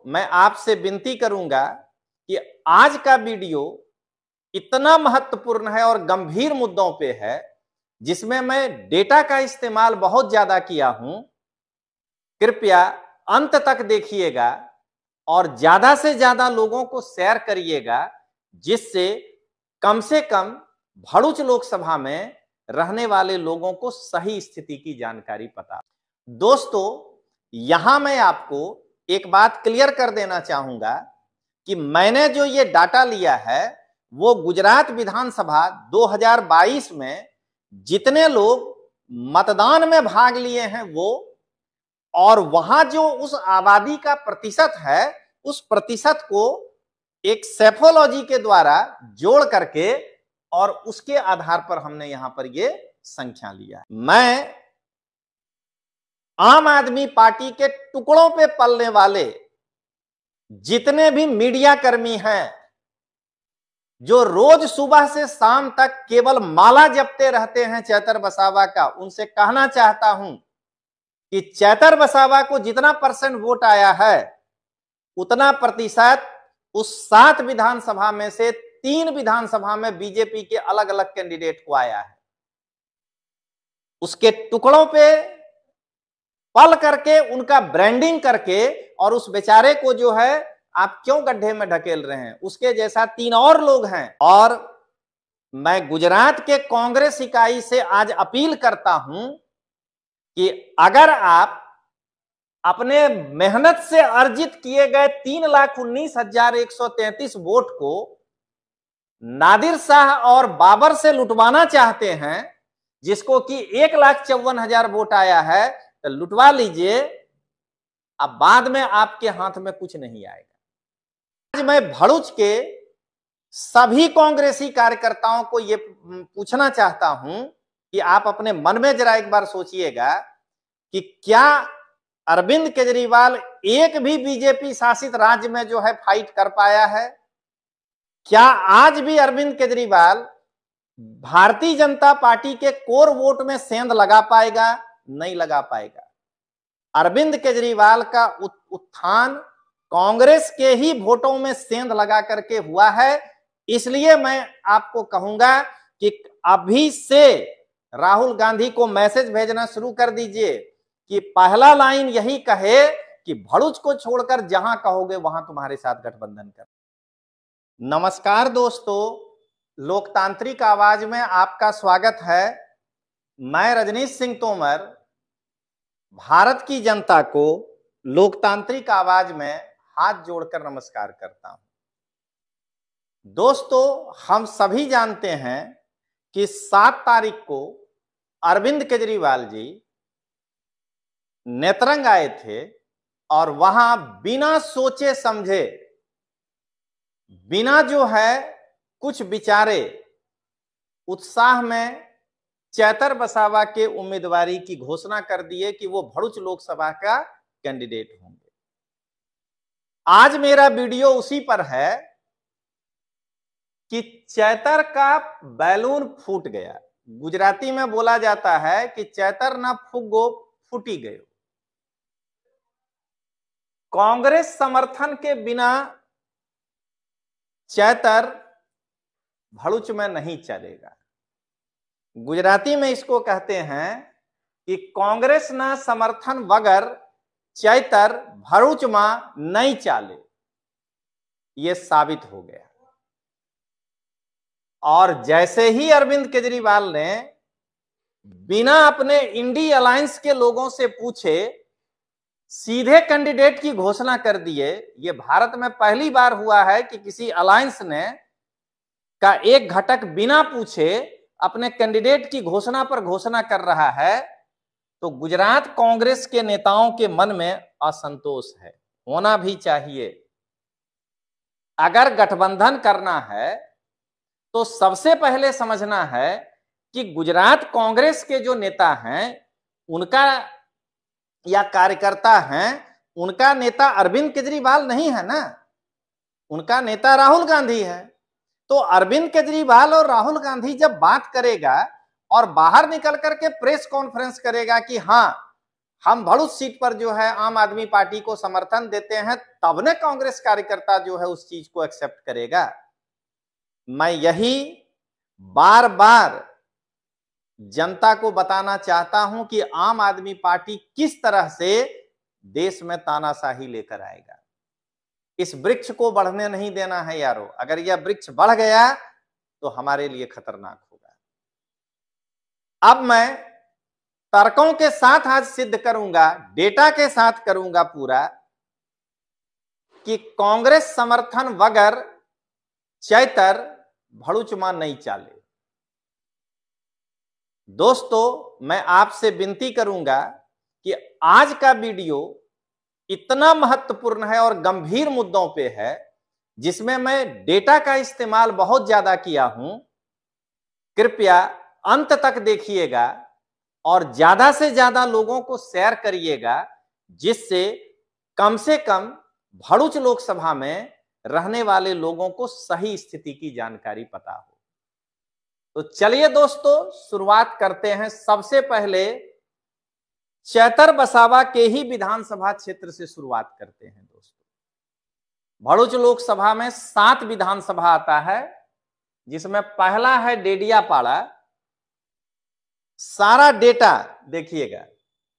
मैं आपसे विनती करूंगा कि आज का वीडियो इतना महत्वपूर्ण है और गंभीर मुद्दों पे है, जिसमें मैं डेटा का इस्तेमाल बहुत ज्यादा किया हूं। कृपया अंत तक देखिएगा और ज्यादा से ज्यादा लोगों को शेयर करिएगा, जिससे कम से कम भरूच लोकसभा में रहने वाले लोगों को सही स्थिति की जानकारी पता। दोस्तों, यहां मैं आपको एक बात क्लियर कर देना चाहूंगा कि मैंने जो ये डाटा लिया है वो गुजरात विधानसभा 2022 में जितने लोग मतदान में भाग लिए हैं वो, और वहां जो उस आबादी का प्रतिशत है उस प्रतिशत को एक सेफोलॉजी के द्वारा जोड़ करके और उसके आधार पर हमने यहां पर ये संख्या लिया। मैं आम आदमी पार्टी के टुकड़ों पे पलने वाले जितने भी मीडिया कर्मी हैं, जो रोज सुबह से शाम तक केवल माला जपते रहते हैं चैतर वसावा का, उनसे कहना चाहता हूं कि चैतर वसावा को जितना % वोट आया है उतना प्रतिशत उस 7 विधानसभा में से 3 विधानसभा में बीजेपी के अलग अलग कैंडिडेट को आया है। उसके टुकड़ों पे पल करके, उनका ब्रांडिंग करके, और उस बेचारे को जो है आप क्यों गड्ढे में ढकेल रहे हैं, उसके जैसा 3 और लोग हैं। और मैं गुजरात के कांग्रेस इकाई से आज अपील करता हूं कि अगर आप अपने मेहनत से अर्जित किए गए 3,19,133 वोट को नादिर शाह और बाबर से लुटवाना चाहते हैं, जिसको कि 1,54,000 वोट आया है, तो लुटवा लीजिए। अब बाद में आपके हाथ में कुछ नहीं आएगा। आज मैं भरूच के सभी कांग्रेसी कार्यकर्ताओं को यह पूछना चाहता हूं कि आप अपने मन में जरा एक बार सोचिएगा कि क्या अरविंद केजरीवाल एक भी बीजेपी शासित राज्य में जो है फाइट कर पाया है? क्या आज भी अरविंद केजरीवाल भारतीय जनता पार्टी के कोर वोट में सेंध लगा पाएगा? नहीं लगा पाएगा। अरविंद केजरीवाल का उत्थान कांग्रेस के ही वोटों में सेंध लगा करके हुआ है। इसलिए मैं आपको कहूंगा कि अभी से राहुल गांधी को मैसेज भेजना शुरू कर दीजिए कि पहला लाइन यही कहे कि भरूच को छोड़कर जहां कहोगे वहां तुम्हारे साथ गठबंधन कर। नमस्कार दोस्तों, लोकतांत्रिक आवाज में आपका स्वागत है। मैं रजनीश सिंह तोमर भारत की जनता को लोकतांत्रिक आवाज में हाथ जोड़कर नमस्कार करता हूं। दोस्तों, हम सभी जानते हैं कि 7 तारीख को अरविंद केजरीवाल जी नेत्रंग आए थे और वहां बिना सोचे समझे, बिना जो है कुछ विचारे, उत्साह में चैतर वसावा के उम्मीदवारी की घोषणा कर दिए कि वो भरूच लोकसभा का कैंडिडेट होंगे। आज मेरा वीडियो उसी पर है कि चैतर का बैलून फूट गया। गुजराती में बोला जाता है कि चैतर ना फुग्गो फूटी गयो। कांग्रेस समर्थन के बिना चैतर भरूच में नहीं चलेगा। गुजराती में इसको कहते हैं कि कांग्रेस ना समर्थन वगर चैतर भरूच में नहीं चाले। यह साबित हो गया। और जैसे ही अरविंद केजरीवाल ने बिना अपने इंडी अलायंस के लोगों से पूछे सीधे कैंडिडेट की घोषणा कर दिए। यह भारत में पहली बार हुआ है कि किसी अलायंस ने का एक घटक बिना पूछे अपने कैंडिडेट की घोषणा पर घोषणा कर रहा है। तो गुजरात कांग्रेस के नेताओं के मन में असंतोष है, होना भी चाहिए। अगर गठबंधन करना है तो सबसे पहले समझना है कि गुजरात कांग्रेस के जो नेता हैं उनका या कार्यकर्ता हैं, उनका नेता अरविंद केजरीवाल नहीं है ना, उनका नेता राहुल गांधी है। तो अरविंद केजरीवाल और राहुल गांधी जब बात करेगा और बाहर निकल करके प्रेस कॉन्फ्रेंस करेगा कि हां हम भड़ूच सीट पर जो है आम आदमी पार्टी को समर्थन देते हैं, तब न कांग्रेस कार्यकर्ता जो है उस चीज को एक्सेप्ट करेगा। मैं यही बार बार जनता को बताना चाहता हूं कि आम आदमी पार्टी किस तरह से देश में तानाशाही लेकर आएगा। इस वृक्ष को बढ़ने नहीं देना है यारो। अगर यह वृक्ष बढ़ गया तो हमारे लिए खतरनाक होगा। अब मैं तर्कों के साथ आज सिद्ध करूंगा, डेटा के साथ करूंगा पूरा, कि कांग्रेस समर्थन वगर चैतर भड़ूचमा नहीं चाले। दोस्तों, मैं आपसे विनती करूंगा कि आज का वीडियो इतना महत्वपूर्ण है और गंभीर मुद्दों पे है, जिसमें मैं डेटा का इस्तेमाल बहुत ज्यादा किया हूं। कृपया अंत तक देखिएगा और ज्यादा से ज्यादा लोगों को शेयर करिएगा, जिससे कम से कम भड़ूच लोकसभा में रहने वाले लोगों को सही स्थिति की जानकारी पता हो। तो चलिए दोस्तों, शुरुआत करते हैं। सबसे पहले चैतर बसावा के ही विधानसभा क्षेत्र से शुरुआत करते हैं। दोस्तों, भड़ूच लोकसभा में 7 विधानसभा आता है, जिसमें पहला है डेडियापाड़ा। सारा डेटा देखिएगा,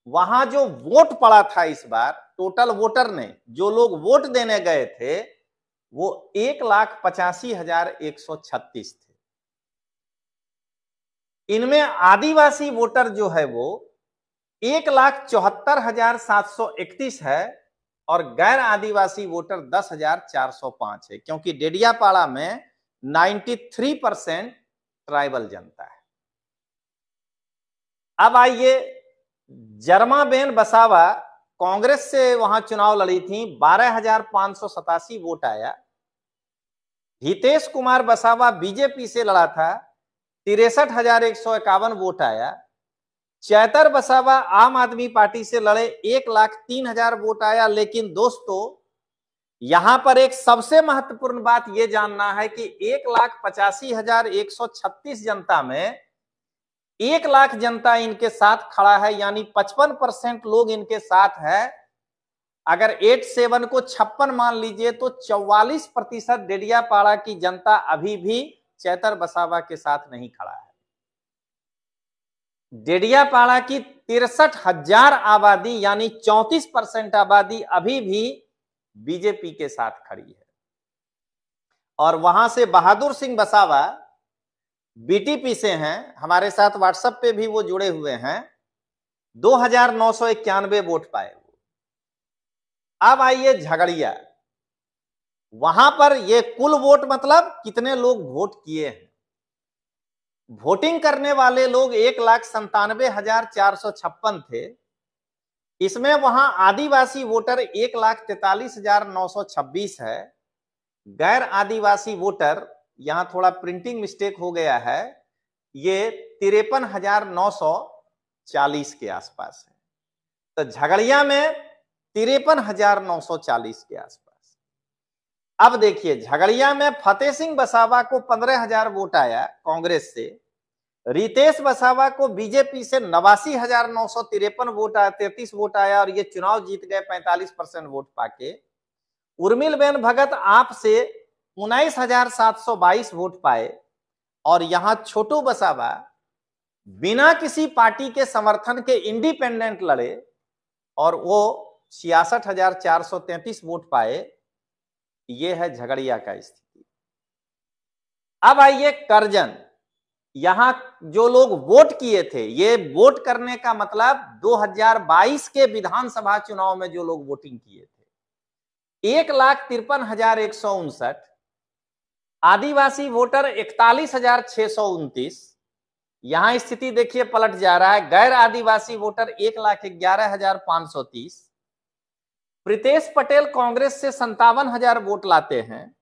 वहां जो वोट पड़ा था इस बार, टोटल वोटर ने जो लोग वोट देने गए थे वो 1,85,136 थे। इनमें आदिवासी वोटर जो है वो 1,74,731 है और गैर आदिवासी वोटर 10,405 है, क्योंकि डेडियापाड़ा में 93% ट्राइबल जनता है। अब आइए, जरमाबेन बसावा कांग्रेस से वहां चुनाव लड़ी थी, 12,587 वोट आया। हितेश कुमार बसावा बीजेपी से लड़ा था, 63,151 वोट आया। चैतर बसावा आम आदमी पार्टी से लड़े, 1,03,000 वोट आया। लेकिन दोस्तों, यहां पर एक सबसे महत्वपूर्ण बात यह जानना है कि 1,85,136 जनता में 1 लाख जनता इनके साथ खड़ा है, यानी 55% लोग इनके साथ है। अगर 87 को 56 मान लीजिए तो 44% डेडियापाड़ा की जनता अभी भी चैतर बसावा के साथ नहीं खड़ा है। डेडियापाड़ा की 63,000 आबादी यानी 34% आबादी अभी भी बीजेपी के साथ खड़ी है। और वहां से बहादुर सिंह बसावा बीटीपी से हैं, हमारे साथ व्हाट्सएप पे भी वो जुड़े हुए हैं, 2,991 वोट पाए। अब आइए झगड़िया, वहां पर ये कुल वोट मतलब कितने लोग वोट किए हैं। वोटिंग करने वाले लोग 1,97,456 थे। इसमें वहां आदिवासी वोटर 1,43,926 है। गैर आदिवासी वोटर, यहां थोड़ा प्रिंटिंग मिस्टेक हो गया है, ये 53,940 के आसपास है। तो झगड़िया में 53,940 के आसपास। अब देखिए, झगड़िया में फतेह सिंह बसावा को 15,000 वोट आया कांग्रेस से। रितेश बसावा को बीजेपी से 89,953 वोट आया, 33 वोट आया और ये चुनाव जीत गए 45% वोट पाके। उर्मिलबेन भगत आप से 19,722 वोट पाए। और यहां छोटू बसावा बिना किसी पार्टी के समर्थन के इंडिपेंडेंट लड़े और वो 66,433 वोट पाए। ये है झगड़िया का स्थिति। अब आइए करजन, यहां जो लोग वोट किए थे, ये वोट करने का मतलब 2022 के विधानसभा चुनाव में जो लोग वोटिंग किए थे, 1,53,159। आदिवासी वोटर 41,629। यहां स्थिति देखिए पलट जा रहा है। गैर आदिवासी वोटर 1,11,530। प्रीतेश पटेल कांग्रेस से 57,000 वोट लाते हैं।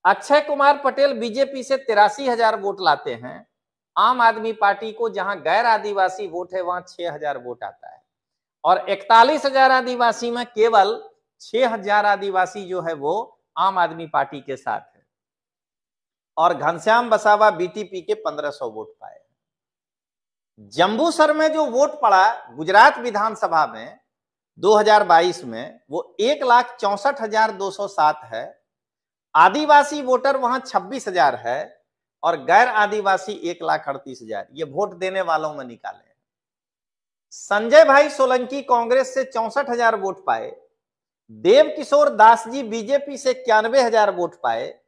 अक्षय कुमार पटेल बीजेपी से 83,000 वोट लाते हैं। आम आदमी पार्टी को जहां गैर आदिवासी वोट है वहां 6,000 वोट आता है। और 41,000 आदिवासी में केवल 6,000 आदिवासी जो है वो आम आदमी पार्टी के साथ है। और घनश्याम बसावा बीटीपी के 1,500 वोट पाए। जंबूसर में जो वोट पड़ा गुजरात विधानसभा में 2022 में वो 1,64,207 है। आदिवासी वोटर वहां 26,000 है और गैर आदिवासी 1,38,000 ये वोट देने वालों में निकाले। संजय भाई सोलंकी कांग्रेस से 64,000 वोट पाए, देव किशोर दास जी बीजेपी से 91,000 वोट पाए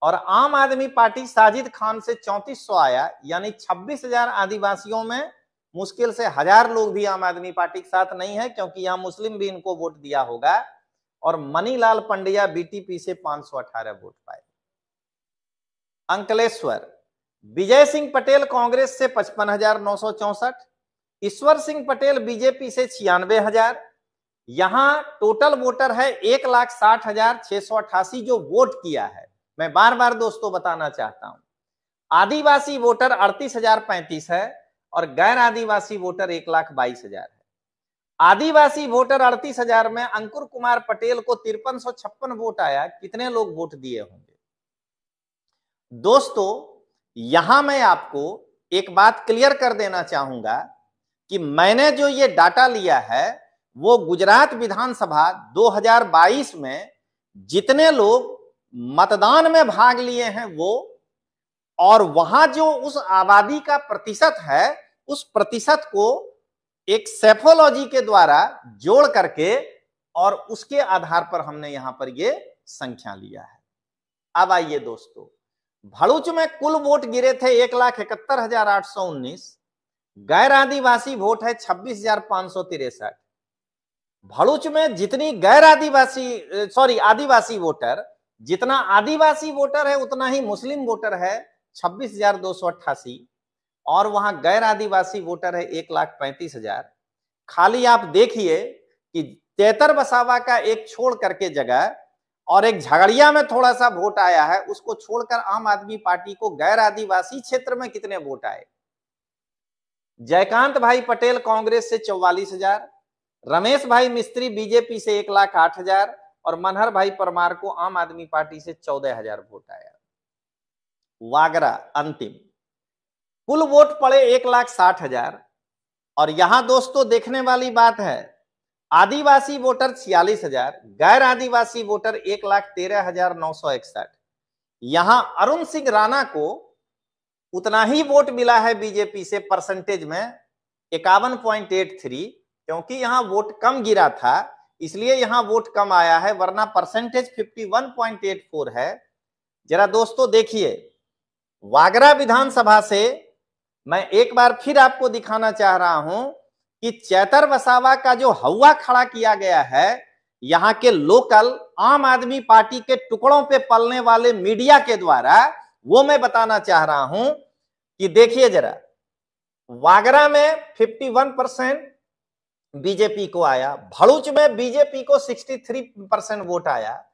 और आम आदमी पार्टी साजिद खान से 3400 आया, यानी 26,000 आदिवासियों में मुश्किल से 1000 लोग भी आम आदमी पार्टी के साथ नहीं है, क्योंकि यहां मुस्लिम भी इनको वोट दिया होगा। और मनीलाल पंड्या बीटीपी से 518 वोट पाए। अंकलेश्वर विजय सिंह पटेल कांग्रेस से 55,964, ईश्वर सिंह पटेल बीजेपी से 96,000। यहां टोटल वोटर है 1,60,688 जो वोट किया है। मैं बार बार दोस्तों बताना चाहता हूं, आदिवासी वोटर 38,035 है और गैर आदिवासी वोटर 1,22,000 है। आदिवासी वोटर 38,000 में अंकुर कुमार पटेल को 5356 वोट आया। कितने लोग वोट दिए होंगे दोस्तों? यहां मैं आपको एक बात क्लियर कर देना चाहूंगा कि मैंने जो ये डाटा लिया है वो गुजरात विधानसभा 2022 में जितने लोग मतदान में भाग लिए हैं वो, और वहां जो उस आबादी का प्रतिशत है उस प्रतिशत को एक सेफोलॉजी के द्वारा जोड़ करके और उसके आधार पर हमने यहां पर ये संख्या लिया है। अब आइए दोस्तों, भड़ूच में कुल वोट गिरे थे 1,71,819, गैर आदिवासी वोट है 26,563। भड़ूच में जितनी गैर आदिवासी आदिवासी वोटर, जितना आदिवासी वोटर है उतना ही मुस्लिम वोटर है 26,288 और वहां गैर आदिवासी वोटर है 1,35,000। खाली आप देखिए कि तेतर बसावा का एक छोड़ करके जगह और एक झगड़िया में थोड़ा सा वोट आया है, उसको छोड़कर आम आदमी पार्टी को गैर आदिवासी क्षेत्र में कितने वोट आए? जयकांत भाई पटेल कांग्रेस से 44,000, रमेश भाई मिस्त्री बीजेपी से 1,08,000 और मनहर भाई परमार को आम आदमी पार्टी से 14,000 वोट आया। वागरा अंतिम कुल वोट पड़े 1,60,000 और यहां दोस्तों देखने वाली बात है, आदिवासी वोटर 46,000, गैर आदिवासी वोटर 1,13,961। यहां अरुण सिंह राणा को उतना ही वोट मिला है बीजेपी से परसेंटेज में 51.83, क्योंकि यहां वोट कम गिरा था इसलिए यहां वोट कम आया है, वरना परसेंटेज 51.84 है। जरा दोस्तों देखिए, वागरा विधानसभा से मैं एक बार फिर आपको दिखाना चाह रहा हूं कि चैतर वसावा का जो हवा खड़ा किया गया है यहां के लोकल आम आदमी पार्टी के टुकड़ों पे पलने वाले मीडिया के द्वारा, वो मैं बताना चाह रहा हूं कि देखिए जरा, वागरा में 51% बीजेपी को आया, भड़ूच में बीजेपी को 63% वोट आया,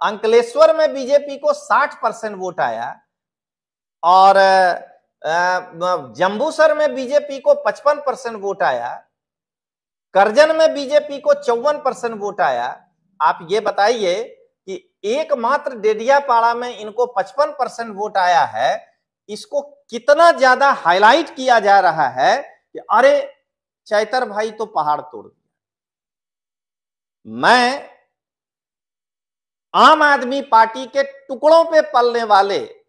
अंकलेश्वर में बीजेपी को 60% वोट आया और जंबूसर में बीजेपी को 55% वोट आया, करजन में बीजेपी को 54% वोट आया। आप ये बताइए कि एकमात्र डेडियापाड़ा में इनको 55% वोट आया है, इसको कितना ज्यादा हाईलाइट किया जा रहा है कि अरे चैतर भाई तो पहाड़ तोड़ दिया। मैं आम आदमी पार्टी के टुकड़ों पे पलने वाले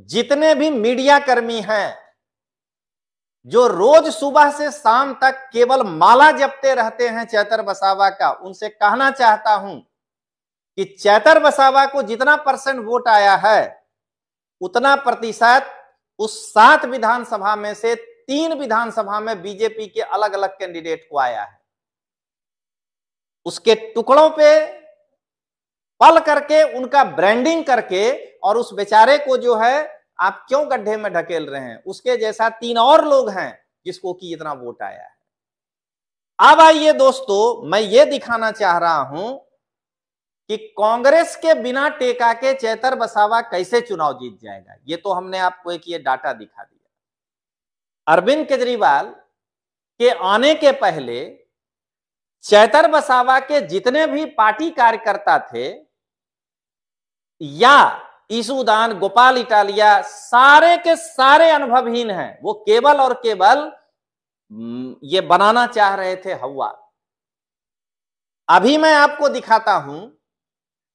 जितने भी मीडिया कर्मी हैं जो रोज सुबह से शाम तक केवल माला जपते रहते हैं चैतर वसावा का, उनसे कहना चाहता हूं कि चैतर वसावा को जितना परसेंट वोट आया है उतना प्रतिशत उस 7 विधानसभा में से 3 विधानसभा में बीजेपी के अलग अलग कैंडिडेट को आया है। उसके टुकड़ों पे पल करके, उनका ब्रांडिंग करके, और उस बेचारे को जो है आप क्यों गड्ढे में ढकेल रहे हैं? उसके जैसा 3 और लोग हैं जिसको कि इतना वोट आया है। अब आइए दोस्तों, मैं ये दिखाना चाह रहा हूं कि कांग्रेस के बिना टेका के चैतर वसावा कैसे चुनाव जीत जाएगा। ये तो हमने आपको एक ये डाटा दिखा दिया। अरविंद केजरीवाल के आने के पहले चैतर वसावा के जितने भी पार्टी कार्यकर्ता थे या ईसूदान, गोपाल इटालिया, सारे के सारे अनुभवहीन हैं। वो केवल और केवल ये बनाना चाह रहे थे हवा। अभी मैं आपको दिखाता हूं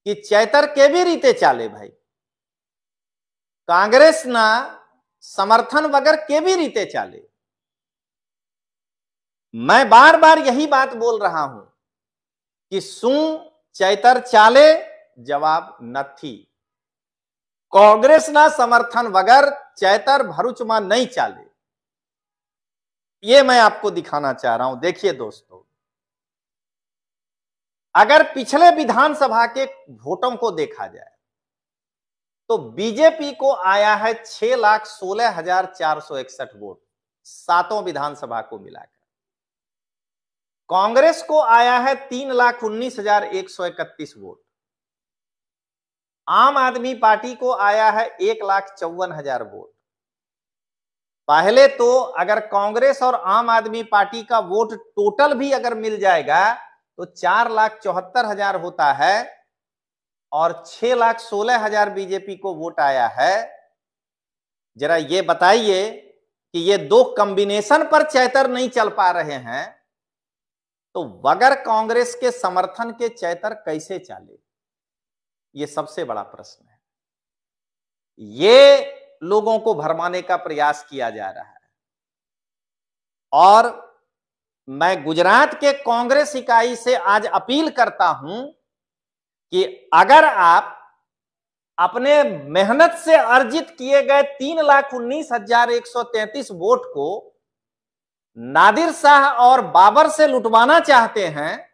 कि चैतर के भी रीते चाले भाई, कांग्रेस ना समर्थन वगर के भी रीते चाले। मैं बार बार यही बात बोल रहा हूं कि सू चैतर चाले, जवाब नथी। कांग्रेस ना समर्थन वगर चैतर भरूचमा नहीं चाले। ये मैं आपको दिखाना चाह रहा हूं। देखिए दोस्तों, अगर पिछले विधानसभा के वोटों को देखा जाए तो बीजेपी को आया है 6,16,461 वोट, सातों विधानसभा को मिलाकर। कांग्रेस को आया है 3,19,131 वोट। आम आदमी पार्टी को आया है 1,54,000 वोट। पहले तो अगर कांग्रेस और आम आदमी पार्टी का वोट टोटल भी अगर मिल जाएगा तो 4,74,000 होता है और 6,16,000 बीजेपी को वोट आया है। जरा ये बताइए कि ये दो कॉम्बिनेशन पर चैतर नहीं चल पा रहे हैं तो बगैर कांग्रेस के समर्थन के चैतर कैसे चाले? ये सबसे बड़ा प्रश्न है। ये लोगों को भरमाने का प्रयास किया जा रहा है। और मैं गुजरात के कांग्रेस इकाई से आज अपील करता हूं कि अगर आप अपने मेहनत से अर्जित किए गए 3,19,133 वोट को नादिर शाह और बाबर से लुटवाना चाहते हैं,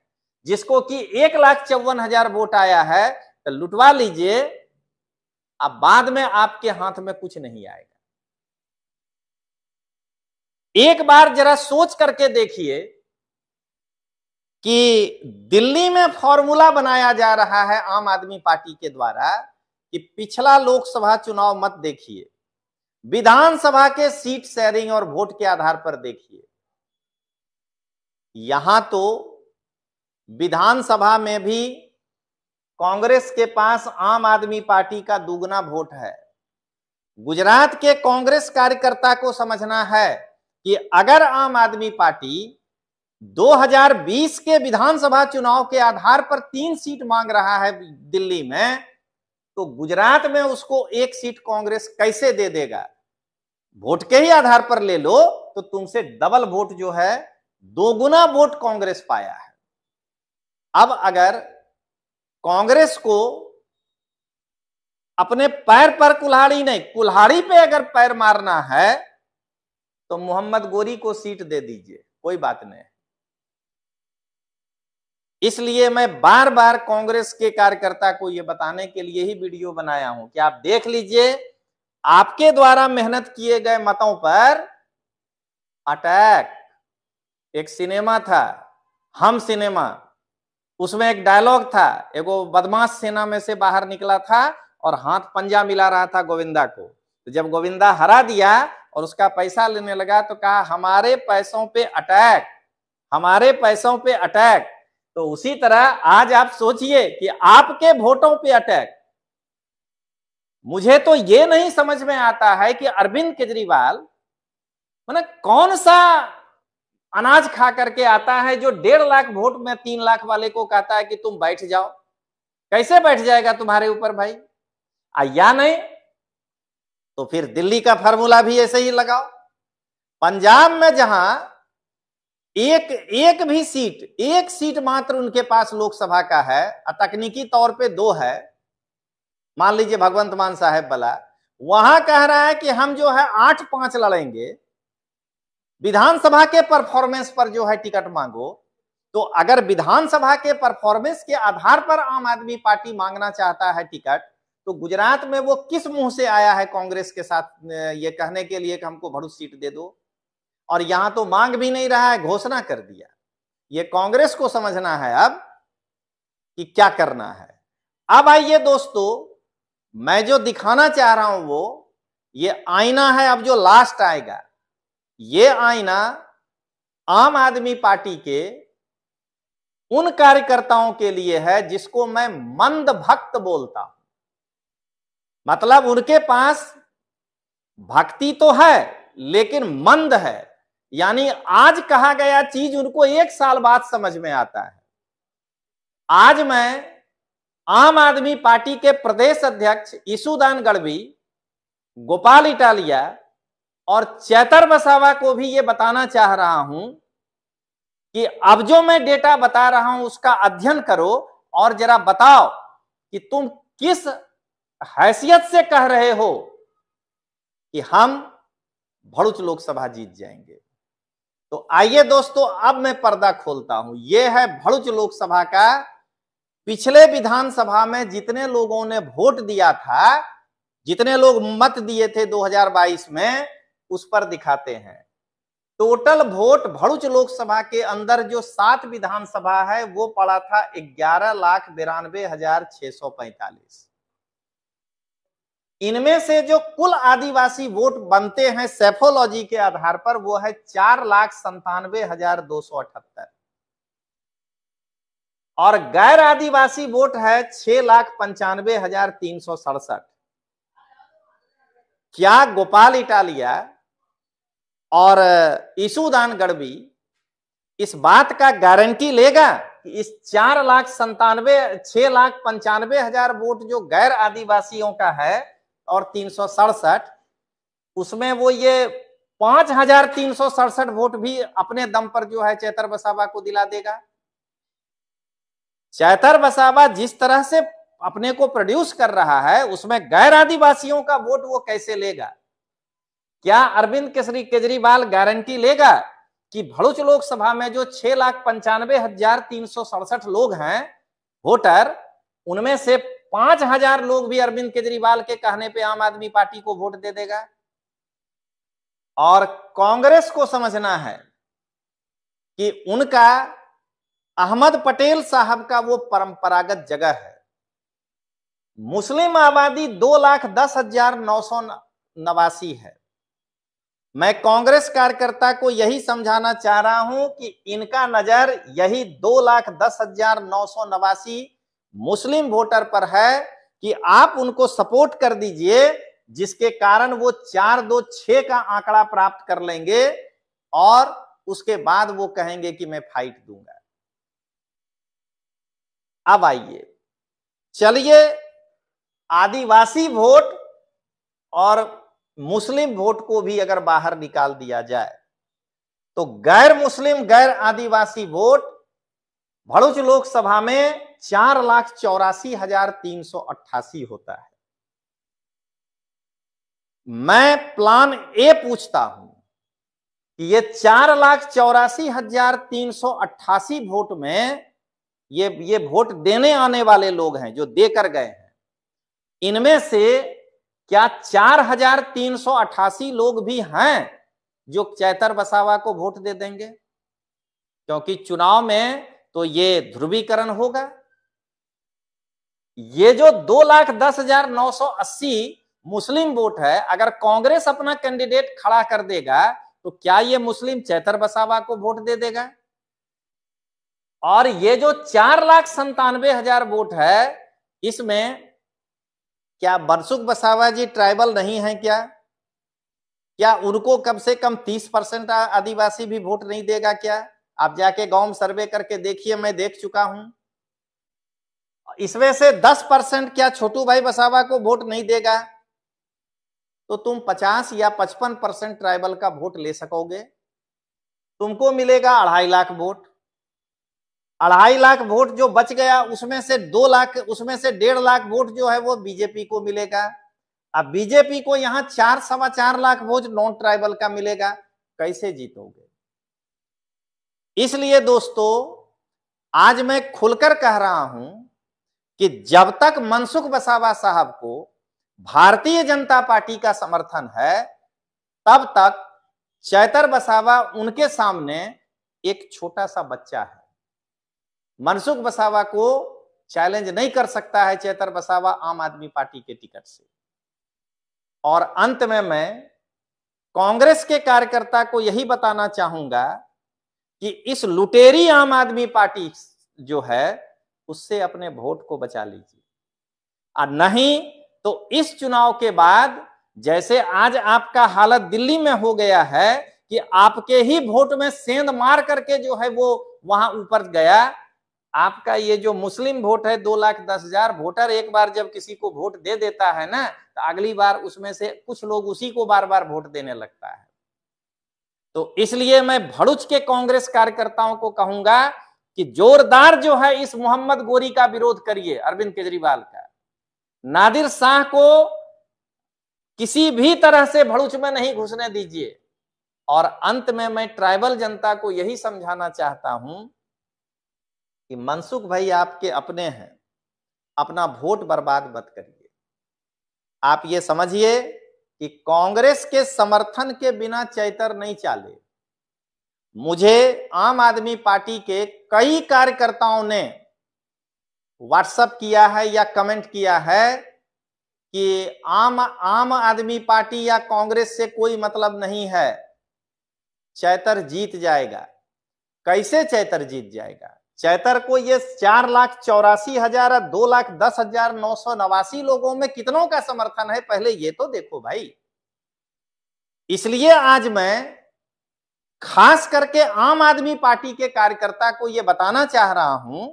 जिसको कि 1,54,000 वोट आया है, तो लुटवा लीजिए। अब बाद में आपके हाथ में कुछ नहीं आएगा। एक बार जरा सोच करके देखिए कि दिल्ली में फॉर्मूला बनाया जा रहा है आम आदमी पार्टी के द्वारा कि पिछला लोकसभा चुनाव मत देखिए, विधानसभा के सीट शेयरिंग और वोट के आधार पर देखिए। यहां तो विधानसभा में भी कांग्रेस के पास आम आदमी पार्टी का दुगना वोट है। गुजरात के कांग्रेस कार्यकर्ता को समझना है कि अगर आम आदमी पार्टी 2020 के विधानसभा चुनाव के आधार पर 3 सीट मांग रहा है दिल्ली में, तो गुजरात में उसको 1 सीट कांग्रेस कैसे दे देगा? वोट के ही आधार पर ले लो तो तुमसे डबल वोट जो है, दोगुना वोट कांग्रेस पाया है। अब अगर कांग्रेस को अपने पैर पर कुल्हाड़ी नहीं, कुल्हाड़ी पे अगर पैर मारना है तो मोहम्मद गोरी को सीट दे दीजिए, कोई बात नहीं। इसलिए मैं बार बार कांग्रेस के कार्यकर्ता को यह बताने के लिए ही वीडियो बनाया हूं कि आप देख लीजिए, आपके द्वारा मेहनत किए गए मतों पर अटैक। एक सिनेमा था हम सिनेमा, उसमें एक डायलॉग था, एगो बदमाश सेना में से बाहर निकला था और हाथ पंजा मिला रहा था गोविंदा को। तो जब गोविंदा हरा दिया और उसका पैसा लेने लगा तो कहा हमारे पैसों पे अटैक, हमारे पैसों पे अटैक। तो उसी तरह आज आप सोचिए कि आपके वोटों पे अटैक। मुझे तो ये नहीं समझ में आता है कि अरविंद केजरीवाल माने कौन सा अनाज खा करके आता है जो 1.5 लाख वोट में 3 लाख वाले को कहता है कि तुम बैठ जाओ। कैसे बैठ जाएगा तुम्हारे ऊपर भाई? या नहीं तो फिर दिल्ली का फार्मूला भी ऐसे ही लगाओ। पंजाब में जहां एक भी सीट, 1 सीट मात्र उनके पास लोकसभा का है, तकनीकी तौर पे 2 है, मान लीजिए भगवंत मान साहब वाला, वहां कह रहा है कि हम जो है 8-5 लड़ेंगे। विधानसभा के परफॉर्मेंस पर जो है टिकट मांगो। तो अगर विधानसभा के परफॉर्मेंस के आधार पर आम आदमी पार्टी मांगना चाहता है टिकट, तो गुजरात में वो किस मुंह से आया है कांग्रेस के साथ ये कहने के लिए कि हमको भरूच सीट दे दो? और यहां तो मांग भी नहीं रहा है, घोषणा कर दिया। ये कांग्रेस को समझना है अब कि क्या करना है। अब आइए दोस्तों, मैं जो दिखाना चाह रहा हूं वो ये आईना है। अब जो लास्ट आएगा, ये आईना आम आदमी पार्टी के उन कार्यकर्ताओं के लिए है जिसको मैं मंद भक्त बोलता हूं। मतलब उनके पास भक्ति तो है लेकिन मंद है, यानी आज कहा गया चीज उनको 1 साल बाद समझ में आता है। आज मैं आम आदमी पार्टी के प्रदेश अध्यक्ष ईशुदान गढ़वी, गोपाल इटालिया और चैतर वसावा को भी ये बताना चाह रहा हूं कि अब जो मैं डेटा बता रहा हूं उसका अध्ययन करो और जरा बताओ कि तुम किस हैसियत से कह रहे हो कि हम भरूच लोकसभा जीत जाएंगे। तो आइए दोस्तों, अब मैं पर्दा खोलता हूं। यह है भरूच लोकसभा का पिछले विधानसभा में जितने लोगों ने वोट दिया था, जितने लोग मत दिए थे 2022 में, उस पर दिखाते हैं। टोटल वोट भरूच लोकसभा के अंदर जो 7 विधानसभा है वो पड़ा था 11,92,645। इनमें से जो कुल आदिवासी वोट बनते हैं सेफोलॉजी के आधार पर वो है 4,97,278 और गैर आदिवासी वोट है 6,95,367। क्या गोपाल इटालिया और ईशुदान गढ़वी इस बात का गारंटी लेगा कि इस 6,95,000 वोट जो गैर आदिवासियों का है और 367, उसमें वो ये 5,367 वोट भी अपने दम पर जो है चैतर वसावा को दिला देगा? चैतर वसावा जिस तरह से अपने को प्रोड्यूस कर रहा है उसमें गैर आदिवासियों का वोट वो कैसे लेगा? क्या अरविंद केजरीवाल गारंटी लेगा कि भरूच लोकसभा में जो 6,95,367 लोग हैं वोटर, उनमें से 5,000 लोग भी अरविंद केजरीवाल के कहने पे आम आदमी पार्टी को वोट दे देगा? और कांग्रेस को समझना है कि उनका अहमद पटेल साहब का वो परंपरागत जगह है। मुस्लिम आबादी 2,10,989 है। मैं कांग्रेस कार्यकर्ता को यही समझाना चाह रहा हूं कि इनका नजर यही 2,10,989 मुस्लिम वोटर पर है कि आप उनको सपोर्ट कर दीजिए, जिसके कारण वो 426 का आंकड़ा प्राप्त कर लेंगे और उसके बाद वो कहेंगे कि मैं फाइट दूंगा। अब आइए, चलिए आदिवासी वोट और मुस्लिम वोट को भी अगर बाहर निकाल दिया जाए तो गैर मुस्लिम गैर आदिवासी वोट भरूच लोकसभा में 4,84,388 होता है। मैं प्लान ए पूछता हूं कि ये 4,84,388 वोट में ये वोट देने आने वाले लोग हैं जो देकर गए हैं, इनमें से क्या 4,388 लोग भी हैं जो चैतर वसावा को वोट दे देंगे? क्योंकि चुनाव में तो ये ध्रुवीकरण होगा। ये जो 2,10,980 मुस्लिम वोट है, अगर कांग्रेस अपना कैंडिडेट खड़ा कर देगा तो क्या ये मुस्लिम चैतर वसावा को वोट दे देगा? और ये जो 4,97,000 वोट है, इसमें क्या मनसुख वसावा जी ट्राइबल नहीं है क्या? क्या उनको कम से कम 30% आदिवासी भी वोट नहीं देगा क्या? आप जाके गांव में सर्वे करके देखिए, मैं देख चुका हूं। इसमें से 10% क्या छोटू भाई वसावा को वोट नहीं देगा? तो तुम 50 या 55% ट्राइबल का वोट ले सकोगे। तुमको मिलेगा 2.5 लाख वोट। 2.5 लाख वोट जो बच गया उसमें से 2 लाख, उसमें से 1.5 लाख वोट जो है वो बीजेपी को मिलेगा। अब बीजेपी को यहां 4-4.25 लाख वोट नॉन ट्राइबल का मिलेगा। कैसे जीतोगे? इसलिए दोस्तों, आज मैं खुलकर कह रहा हूं कि जब तक मनसुख वसावा साहब को भारतीय जनता पार्टी का समर्थन है, तब तक चैतर वसावा उनके सामने एक छोटा सा बच्चा है। मनसुख वसावा को चैलेंज नहीं कर सकता है चैतर वसावा आम आदमी पार्टी के टिकट से। और अंत में मैं कांग्रेस के कार्यकर्ता को यही बताना चाहूंगा कि इस लुटेरी आम आदमी पार्टी जो है उससे अपने वोट को बचा लीजिए, और नहीं तो इस चुनाव के बाद जैसे आज आपका हालत दिल्ली में हो गया है कि आपके ही वोट में सेंध मार करके जो है वो वहां ऊपर गया, आपका ये जो मुस्लिम वोट है 2,10,000 वोटर एक बार जब किसी को वोट दे देता है ना, तो अगली बार उसमें से कुछ लोग उसी को बार बार वोट देने लगता है। तो इसलिए मैं भरूच के कांग्रेस कार्यकर्ताओं को कहूंगा कि जोरदार जो है इस मोहम्मद गोरी का विरोध करिए, अरविंद केजरीवाल का। नादिर शाह को किसी भी तरह से भरूच में नहीं घुसने दीजिए। और अंत में मैं ट्राइबल जनता को यही समझाना चाहता हूं कि मनसुख भाई आपके अपने हैं, अपना वोट बर्बाद मत करिए। आप ये समझिए कि कांग्रेस के समर्थन के बिना चैतर नहीं चाले। मुझे आम आदमी पार्टी के कई कार्यकर्ताओं ने व्हाट्सएप किया है या कमेंट किया है कि आम आदमी पार्टी या कांग्रेस से कोई मतलब नहीं है, चैतर जीत जाएगा। कैसे चैतर जीत जाएगा? चैतर को ये 4,84,000 2,10,989 लोगों में कितनों का समर्थन है, पहले ये तो देखो भाई। इसलिए आज मैं खास करके आम आदमी पार्टी के कार्यकर्ता को यह बताना चाह रहा हूं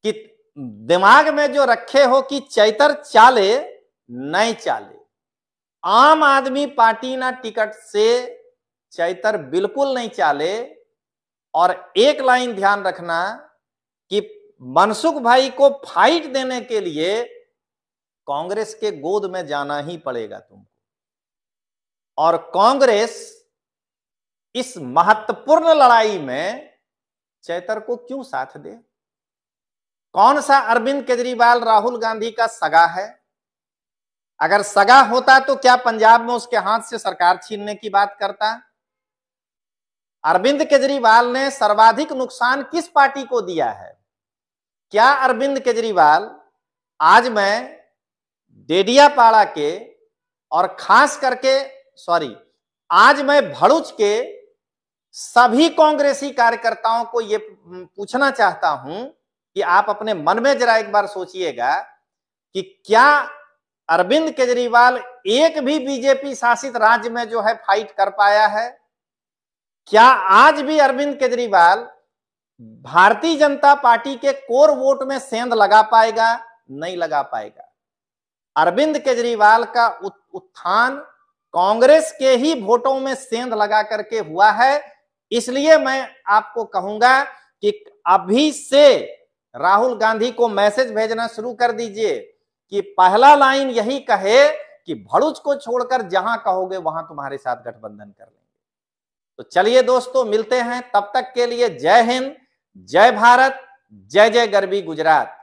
कि दिमाग में जो रखे हो कि चैतर चाले नहीं चाले, आम आदमी पार्टी ना टिकट से चैतर बिल्कुल नहीं चाले। और एक लाइन ध्यान रखना कि मनसुख भाई को फाइट देने के लिए कांग्रेस के गोद में जाना ही पड़ेगा तुमको। और कांग्रेस इस महत्वपूर्ण लड़ाई में चैतर को क्यों साथ दे? कौन सा अरविंद केजरीवाल राहुल गांधी का सगा है? अगर सगा होता तो क्या पंजाब में उसके हाथ से सरकार छीनने की बात करता? अरविंद केजरीवाल ने सर्वाधिक नुकसान किस पार्टी को दिया है? क्या अरविंद केजरीवाल, आज मैं डेडियापाड़ा के और खास करके आज मैं भरूच के सभी कांग्रेसी कार्यकर्ताओं को यह पूछना चाहता हूं कि आप अपने मन में जरा एक बार सोचिएगा कि क्या अरविंद केजरीवाल एक भी बीजेपी शासित राज्य में जो है फाइट कर पाया है? क्या आज भी अरविंद केजरीवाल भारतीय जनता पार्टी के कोर वोट में सेंध लगा पाएगा? नहीं लगा पाएगा। अरविंद केजरीवाल का उत्थान कांग्रेस के ही वोटों में सेंध लगा करके हुआ है। इसलिए मैं आपको कहूंगा कि अभी से राहुल गांधी को मैसेज भेजना शुरू कर दीजिए कि पहला लाइन यही कहे कि भरूच को छोड़कर जहां कहोगे वहां तुम्हारे साथ गठबंधन कर लेंगे। तो चलिए दोस्तों, मिलते हैं, तब तक के लिए जय हिंद, जय भारत, जय जय गरबी गुजरात।